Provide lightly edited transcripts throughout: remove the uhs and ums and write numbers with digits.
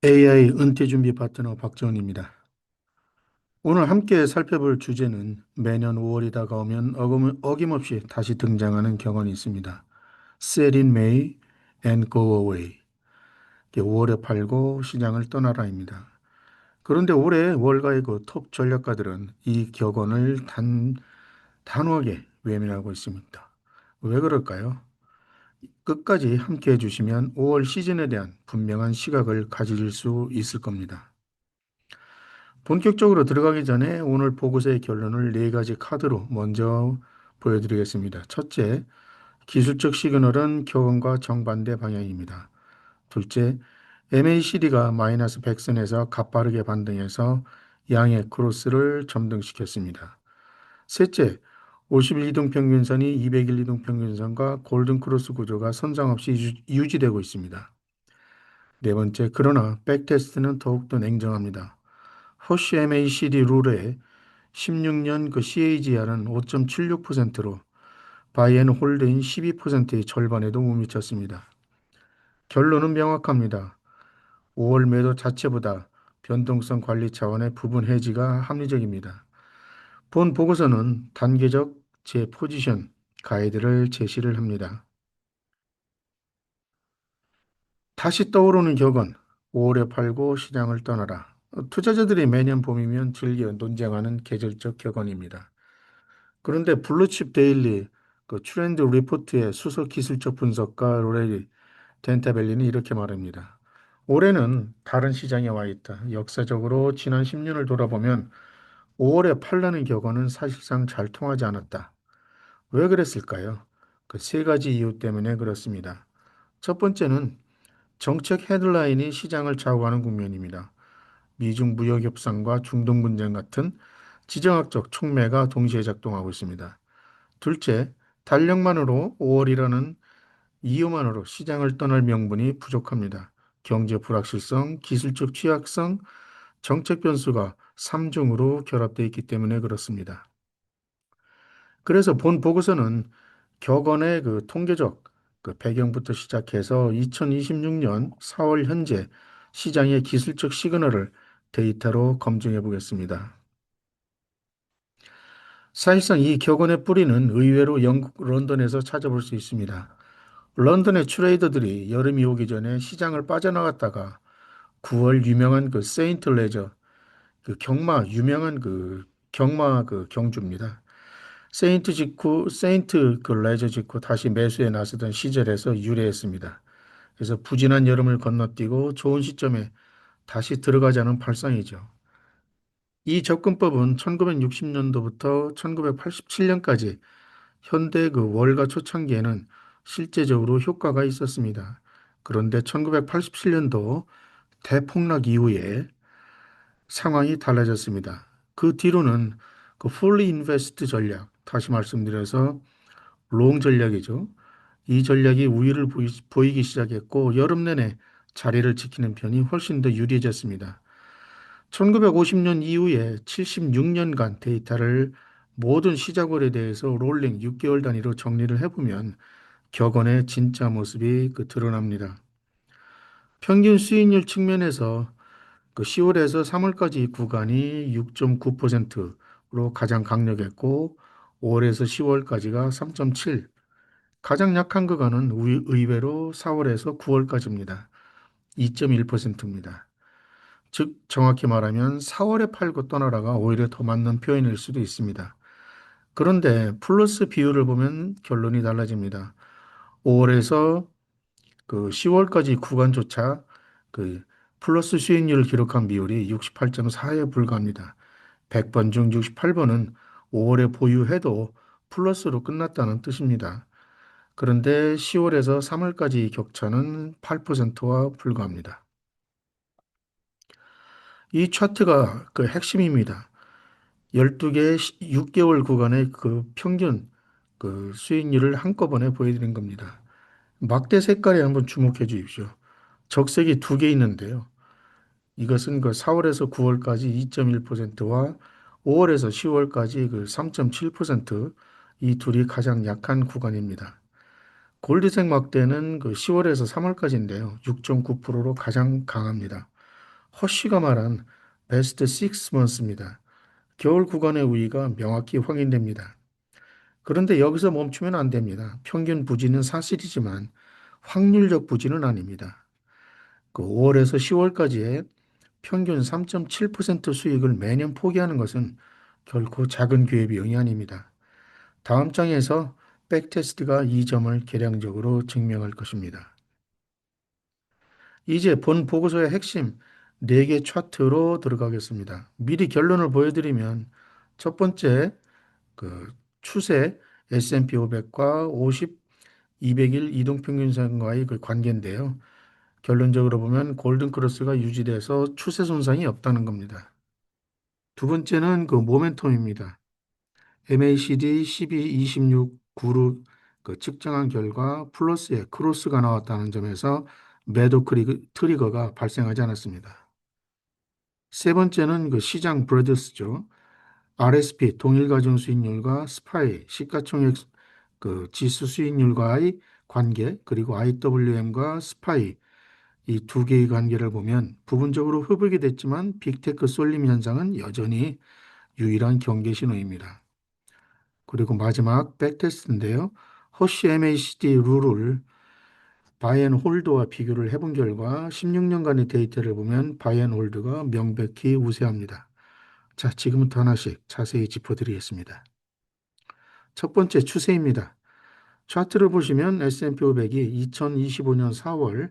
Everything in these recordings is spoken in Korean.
AI 은퇴 준비 파트너 박지원입니다. 오늘 함께 살펴볼 주제는 매년 5월이 다가오면 어김없이 다시 등장하는 격언이 있습니다. Sell in May and go away. 5월에 팔고 시장을 떠나라입니다. 그런데 올해 월가의 그 톱 전략가들은 이 격언을 단호하게 외면하고 있습니다. 왜 그럴까요? 끝까지 함께 해주시면 5월 시즌에 대한 분명한 시각을 가질 수 있을 겁니다. 본격적으로 들어가기 전에 오늘 보고서의 결론을 네 가지 카드로 먼저 보여드리겠습니다. 첫째, 기술적 시그널은 격언과 정반대 방향입니다. 둘째, MACD가 마이너스 100선에서 가파르게 반등해서 양의 크로스를 점등시켰습니다. 셋째, 50일 이동 평균선이 200일 이동 평균선과 골든 크로스 구조가 손상 없이 유지되고 있습니다. 네 번째, 그러나 백테스트는 더욱더 냉정합니다. 허쉬 MACD 룰에 16년 그 CAGR은 5.76%로 바이앤홀드인 12%의 절반에도 못 미쳤습니다. 결론은 명확합니다. 5월 매도 자체보다 변동성 관리 차원의 부분 해지가 합리적입니다. 본 보고서는 단계적 재포지션 가이드를 제시를 합니다. 다시 떠오르는 격언, 5월에 팔고 시장을 떠나라. 투자자들이 매년 봄이면 즐겨 논쟁하는 계절적 격언입니다. 그런데 블루칩 데일리 그 트렌드 리포트의 수석 기술적 분석가 로레리 덴타벨리는 이렇게 말합니다. 올해는 다른 시장에 와 있다. 역사적으로 지난 10년을 돌아보면 5월에 팔라는 격언은 사실상 잘 통하지 않았다. 왜 그랬을까요? 그 세 가지 이유 때문에 그렇습니다. 첫 번째는 정책 헤드라인이 시장을 좌우하는 국면입니다. 미중 무역 협상과 중동 분쟁 같은 지정학적 촉매가 동시에 작동하고 있습니다. 둘째, 달력만으로 5월이라는 이유만으로 시장을 떠날 명분이 부족합니다. 경제 불확실성, 기술적 취약성, 정책 변수가 삼중으로 결합되어 있기 때문에 그렇습니다. 그래서 본 보고서는 격언의 그 통계적 그 배경부터 시작해서 2026년 4월 현재 시장의 기술적 시그널을 데이터로 검증해 보겠습니다. 사실상 이 격언의 뿌리는 의외로 영국 런던에서 찾아볼 수 있습니다. 런던의 트레이더들이 여름이 오기 전에 시장을 빠져나갔다가 9월 유명한 그 세인트 레저 그 경마 유명한 그 경마 그 경주입니다. 세인트 그 레저 직후 다시 매수에 나서던 시절에서 유래했습니다. 그래서 부진한 여름을 건너뛰고 좋은 시점에 다시 들어가자는 발상이죠. 이 접근법은 1960년도부터 1987년까지 현대 그 월가 초창기에는 실제적으로 효과가 있었습니다. 그런데 1987년도 대폭락 이후에 상황이 달라졌습니다. 그 뒤로는 그 fully invest 전략, 다시 말씀드려서 롱 전략이죠. 이 전략이 우위를 보이기 시작했고 여름 내내 자리를 지키는 편이 훨씬 더 유리해졌습니다. 1950년 이후에 76년간 데이터를 모든 시작월에 대해서 롤링 6개월 단위로 정리를 해보면 격언의 진짜 모습이 그 드러납니다. 평균 수익률 측면에서 그 10월에서 3월까지 구간이 6.9%로 가장 강력했고 5월에서 10월까지가 3.7, 가장 약한 구간은 의외로 4월에서 9월까지입니다. 2.1%입니다. 즉 정확히 말하면 4월에 팔고 떠나라가 오히려 더 맞는 표현일 수도 있습니다. 그런데 플러스 비율을 보면 결론이 달라집니다. 5월에서 그 10월까지 구간조차 그 플러스 수익률을 기록한 비율이 68.4에 불과합니다. 100번 중 68번은 5월에 보유해도 플러스로 끝났다는 뜻입니다. 그런데 10월에서 3월까지 격차는 8%와 불과합니다. 이 차트가 그 핵심입니다. 12개 6개월 구간의 그 평균 그 수익률을 한꺼번에 보여드린 겁니다. 막대 색깔에 한번 주목해 주십시오. 적색이 두 개 있는데요. 이것은 그 4월에서 9월까지 2.1%와 5월에서 10월까지 그 3.7%, 이 둘이 가장 약한 구간입니다. 골드색 막대는 그 10월에서 3월까지인데요. 6.9%로 가장 강합니다. 허쉬가 말한 베스트 6months입니다. 겨울 구간의 우위가 명확히 확인됩니다. 그런데 여기서 멈추면 안 됩니다. 평균 부진은 사실이지만 확률적 부진은 아닙니다. 그 5월에서 10월까지의 평균 3.7% 수익을 매년 포기하는 것은 결코 작은 기회 비용이 아닙니다. 다음 장에서 백테스트가 이 점을 계량적으로 증명할 것입니다. 이제 본 보고서의 핵심 4개 차트로 들어가겠습니다. 미리 결론을 보여드리면 첫 번째 그 추세 S&P 500과 50, 200일 이동평균선과의 그 관계인데요. 결론적으로 보면 골든크로스가 유지돼서 추세 손상이 없다는 겁니다. 두 번째는 그 모멘텀입니다. MACD 12, 26 그룹 그 측정한 결과 플러스의 크로스가 나왔다는 점에서 매도 트리거가 발생하지 않았습니다. 세 번째는 그 시장 브레드스죠. RSP 동일가중 수익률과 스파이 시가총액 그 지수 수익률과의 관계 그리고 IWM과 스파이 이 두 개의 관계를 보면 부분적으로 회복이 됐지만 빅테크 쏠림 현상은 여전히 유일한 경계 신호입니다. 그리고 마지막 백테스트인데요. 허쉬 MACD 룰을 바이앤홀드와 비교를 해본 결과 16년간의 데이터를 보면 바이앤홀드가 명백히 우세합니다. 자, 지금부터 하나씩 자세히 짚어드리겠습니다. 첫 번째 추세입니다. 차트를 보시면 S&P 500이 2025년 4월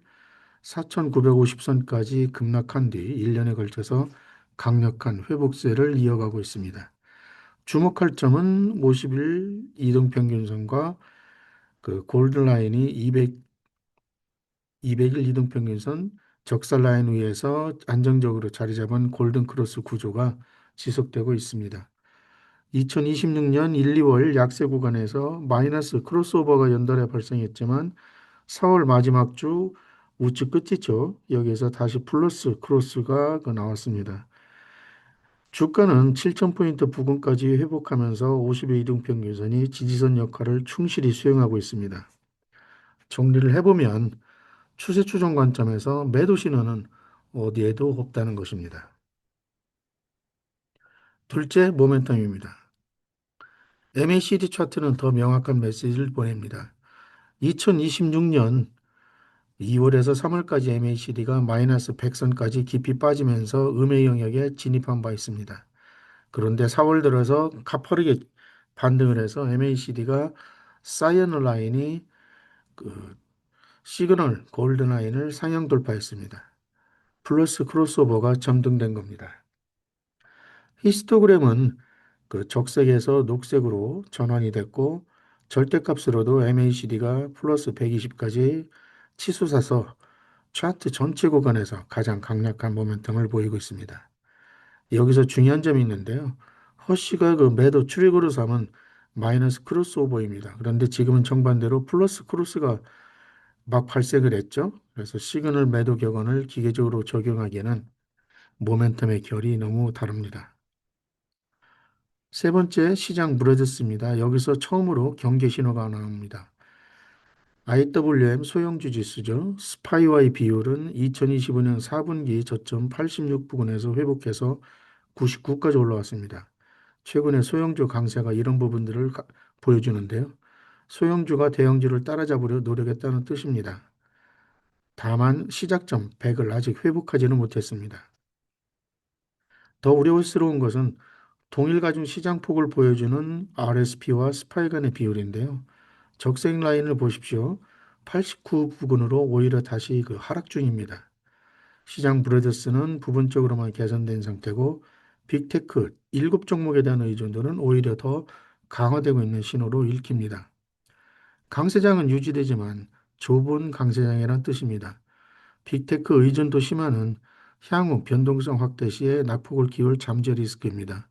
4,950선까지 급락한 뒤 1년에 걸쳐서 강력한 회복세를 이어가고 있습니다. 주목할 점은 50일 이동평균선과 그 골드라인이 200일 이동평균선 적살 라인 위에서 안정적으로 자리 잡은 골든크로스 구조가 지속되고 있습니다. 2026년 1, 2월 약세 구간에서 마이너스 크로스오버가 연달아 발생했지만 4월 마지막 주 우측 끝이죠. 여기에서 다시 플러스 크로스가 나왔습니다. 주가는 7,000포인트 부근까지 회복하면서 50의 이동평균선이 지지선 역할을 충실히 수행하고 있습니다. 정리를 해보면 추세 추종 관점에서 매도 신호는 어디에도 없다는 것입니다. 둘째, 모멘텀입니다. MACD 차트는 더 명확한 메시지를 보냅니다. 2026년 2월에서 3월까지 MACD가 마이너스 100선까지 깊이 빠지면서 음의 영역에 진입한 바 있습니다. 그런데 4월 들어서 가파르게 반등을 해서 MACD가 사이언 라인이 그 시그널 골든 라인을 상향 돌파했습니다. 플러스 크로스오버가 점등된 겁니다. 히스토그램은 그 적색에서 녹색으로 전환이 됐고 절대값으로도 MACD가 플러스 120까지 치솟아서 차트 전체 구간에서 가장 강력한 모멘텀을 보이고 있습니다. 여기서 중요한 점이 있는데요. 허쉬가 그 매도 트리거로 삼은 마이너스 크로스오버입니다. 그런데 지금은 정반대로 플러스 크로스가 막 발생을 했죠. 그래서 시그널 매도 격언을 기계적으로 적용하기에는 모멘텀의 결이 너무 다릅니다. 세 번째 시장 브레드스입니다. 여기서 처음으로 경계 신호가 나옵니다. IWM 소형주 지수죠. 스파이와의 비율은 2025년 4분기 저점 86 부근에서 회복해서 99까지 올라왔습니다. 최근에 소형주 강세가 이런 부분들을 보여주는데요. 소형주가 대형주를 따라잡으려 노력했다는 뜻입니다. 다만 시작점 100을 아직 회복하지는 못했습니다. 더 우려스러운 것은 동일 가중 시장폭을 보여주는 RSP와 스파이 간의 비율인데요. 적색 라인을 보십시오. 89 부근으로 오히려 다시 그 하락 중입니다. 시장 브레드스는 부분적으로만 개선된 상태고 빅테크 7종목에 대한 의존도는 오히려 더 강화되고 있는 신호로 읽힙니다. 강세장은 유지되지만 좁은 강세장이란 뜻입니다. 빅테크 의존도 심화는 향후 변동성 확대 시에 낙폭을 키울 잠재 리스크입니다.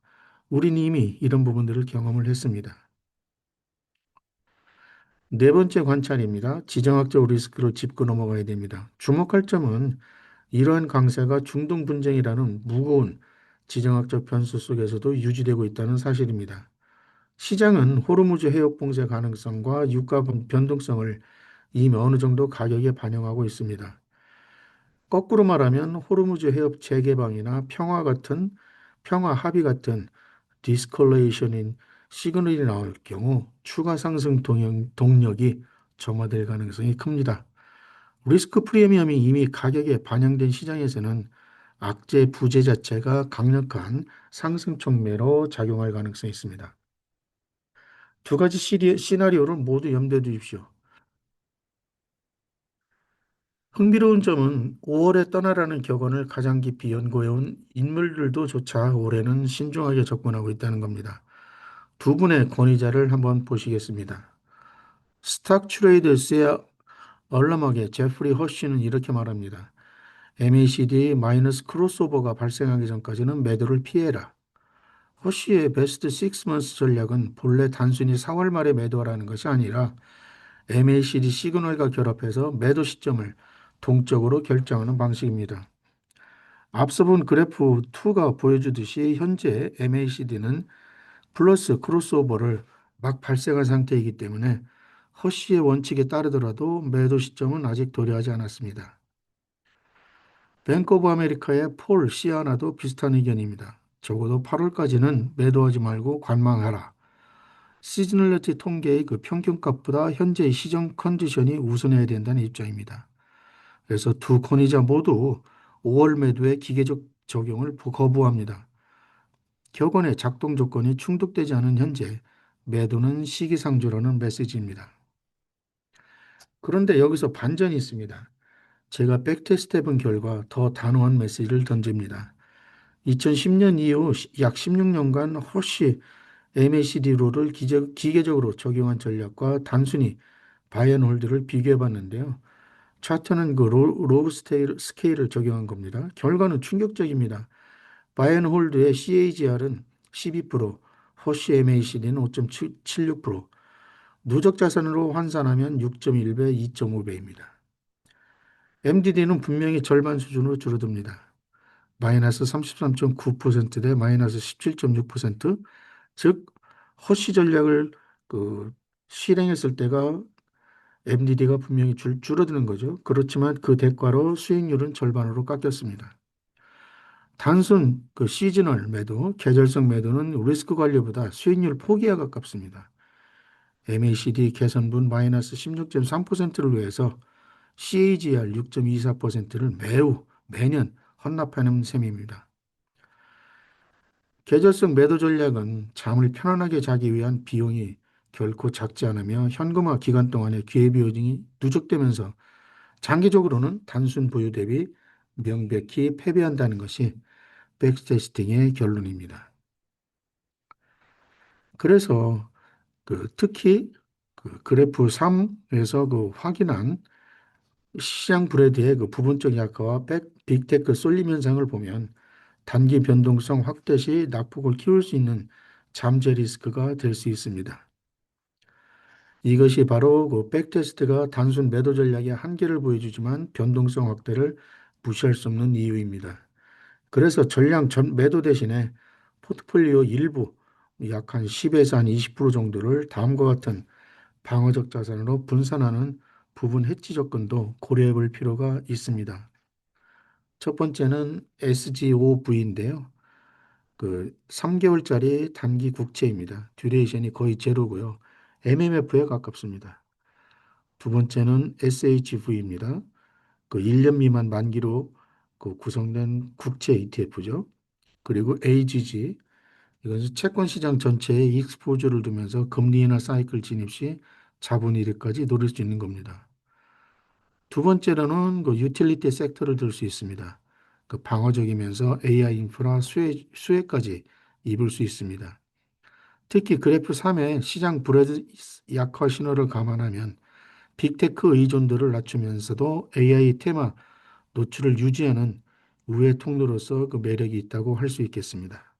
우린 이미 이런 부분들을 경험을 했습니다. 네 번째 관찰입니다. 지정학적 리스크로 짚고 넘어가야 됩니다. 주목할 점은 이러한 강세가 중동 분쟁이라는 무거운 지정학적 변수 속에서도 유지되고 있다는 사실입니다. 시장은 호르무즈 해역 봉쇄 가능성과 유가 변동성을 이미 어느 정도 가격에 반영하고 있습니다. 거꾸로 말하면 호르무즈 해협 재개방이나 평화 합의 같은 디스컬레이션인 시그널이 나올 경우 추가 상승 동력이 점화될 가능성이 큽니다. 리스크 프리미엄이 이미 가격에 반영된 시장에서는 악재 부재 자체가 강력한 상승 촉매로 작용할 가능성이 있습니다. 두 가지 시나리오를 모두 염두에 두십시오. 흥미로운 점은 5월에 떠나라는 격언을 가장 깊이 연구해온 인물들도 조차 올해는 신중하게 접근하고 있다는 겁니다. 두 분의 권위자를 한번 보시겠습니다. 스탁트레이더스의 얼람하게 제프리 허쉬는 이렇게 말합니다. MACD 마이너스 크로스오버가 발생하기 전까지는 매도를 피해라. 허쉬의 베스트 6months 전략은 본래 단순히 4월 말에 매도하라는 것이 아니라 MACD 시그널과 결합해서 매도 시점을 동적으로 결정하는 방식입니다. 앞서 본 그래프 2가 보여주듯이 현재 MACD는 플러스 크로스오버를 막 발생한 상태이기 때문에 허쉬의 원칙에 따르더라도 매도 시점은 아직 도래하지 않았습니다. 뱅크 오브 아메리카의 폴 시아나도 비슷한 의견입니다. 적어도 8월까지는 매도하지 말고 관망하라. 시즈널리티 통계의 그 평균값보다 현재의 시정 컨디션이 우선해야 된다는 입장입니다. 그래서 두 권위자 모두 5월 매도의 기계적 적용을 거부합니다. 격언의 작동 조건이 충족되지 않은 현재 매도는 시기상조라는 메시지입니다. 그런데 여기서 반전이 있습니다. 제가 백테스트 해본 결과 더 단호한 메시지를 던집니다. 2010년 이후 약 16년간 허쉬 MACD 룰을 기계적으로 적용한 전략과 단순히 바이앤홀드를 비교해 봤는데요. 차트는 그 로그 스케일을 적용한 겁니다. 결과는 충격적입니다. 바이앤홀드의 CAGR은 12%, 허쉬 MACD는 5.76%, 누적 자산으로 환산하면 6.1배, 2.5배입니다. MDD는 분명히 절반 수준으로 줄어듭니다. 마이너스 33.9%대 마이너스 17.6%, 즉 허쉬 전략을 그 실행했을 때가 MDD가 분명히 줄어드는 거죠. 그렇지만 그 대가로 수익률은 절반으로 깎였습니다. 단순 그 시즈널 매도, 계절성 매도는 리스크 관리보다 수익률 포기에 가깝습니다. MACD 개선분 마이너스 16.3%를 위해서 CAGR 6.24%를 매년 헌납하는 셈입니다. 계절성 매도 전략은 잠을 편안하게 자기 위한 비용이 결코 작지 않으며 현금화 기간 동안의 기회비용이 누적되면서 장기적으로는 단순 보유 대비 명백히 패배한다는 것이 백테스팅의 결론입니다. 그래서 특히 그 그래프 3에서 그 확인한 시장 브레드의 그 부분적 약화와 빅테크 쏠림 현상을 보면 단기 변동성 확대 시 낙폭을 키울 수 있는 잠재 리스크가 될 수 있습니다. 이것이 바로 그 백테스트가 단순 매도 전략의 한계를 보여주지만 변동성 확대를 무시할 수 없는 이유입니다. 그래서 매도 대신에 포트폴리오 일부 약 한 10에서 한 20% 정도를 다음과 같은 방어적 자산으로 분산하는 부분 해지 접근도 고려해 볼 필요가 있습니다. 첫 번째는 SGOV인데요. 그 3개월짜리 단기 국채입니다. 듀레이션이 거의 제로고요. MMF에 가깝습니다. 두 번째는 SHV입니다. 그 1년 미만 만기로 그 구성된 국채 ETF죠. 그리고 AGG, 이것은 채권 시장 전체에 익스포저를 두면서 금리 인하 사이클 진입 시 자본이득까지 노릴 수 있는 겁니다. 두 번째로는 그 유틸리티 섹터를 들 수 있습니다. 그 방어적이면서 AI 인프라 수혜까지 입을 수 있습니다. 특히 그래프 3의 시장 브레드 약화 신호를 감안하면 빅테크 의존도를 낮추면서도 AI 테마 노출을 유지하는 우회 통로로서 그 매력이 있다고 할 수 있겠습니다.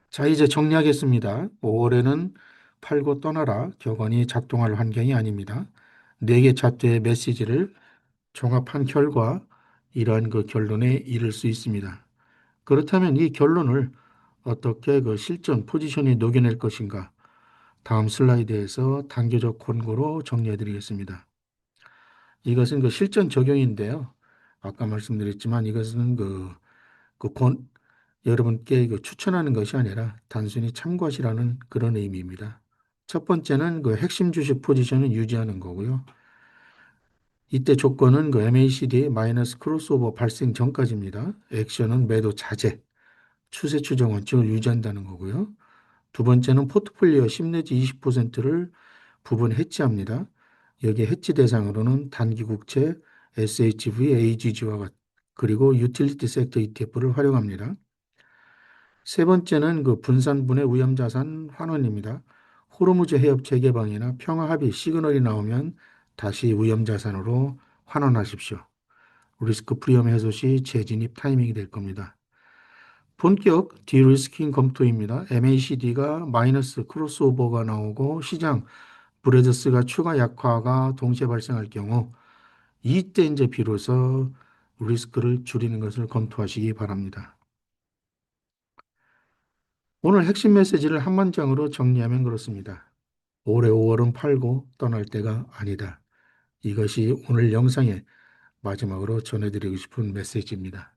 자, 이제 정리하겠습니다. 5월에는 팔고 떠나라 격언이 작동할 환경이 아닙니다. 4개 차트의 메시지를 종합한 결과 이러한 그 결론에 이를 수 있습니다. 그렇다면 이 결론을 어떻게 그 실전 포지션에 녹여낼 것인가? 다음 슬라이드에서 단계적 권고로 정리해 드리겠습니다. 이것은 그 실전 적용인데요. 아까 말씀드렸지만 이것은 그 권, 여러분께 그 추천하는 것이 아니라 단순히 참고하시라는 그런 의미입니다. 첫 번째는 그 핵심 주식 포지션을 유지하는 거고요. 이때 조건은 그 MACD 마이너스 크로스오버 발생 전까지입니다. 액션은 매도 자제, 추세 추정 원칙을 유지한다는 거고요. 두 번째는 포트폴리오 10 내지 20%를 부분 해지합니다. 여기에 해지 대상으로는 단기 국채, SHV, AGG와 그리고 유틸리티 섹터 ETF를 활용합니다. 세 번째는 그 분산분해 위험자산 환원입니다. 호르무즈 해협 재개방이나 평화 합의 시그널이 나오면 다시 위험자산으로 환원하십시오. 리스크 프리미엄 해소 시 재진입 타이밍이 될 겁니다. 본격 디리스킹 검토입니다. MACD가 마이너스 크로스오버가 나오고 시장 브레드스가 추가 약화가 동시에 발생할 경우 이때 이제 비로소 리스크를 줄이는 것을 검토하시기 바랍니다. 오늘 핵심 메시지를 한 문장으로 정리하면 그렇습니다. 올해 5월은 팔고 떠날 때가 아니다. 이것이 오늘 영상의 마지막으로 전해드리고 싶은 메시지입니다.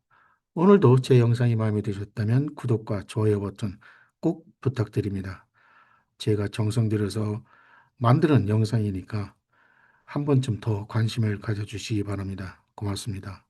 오늘도 제 영상이 마음에 드셨다면 구독과 좋아요 버튼 꼭 부탁드립니다. 제가 정성 들여서 만드는 영상이니까 한 번쯤 더 관심을 가져주시기 바랍니다. 고맙습니다.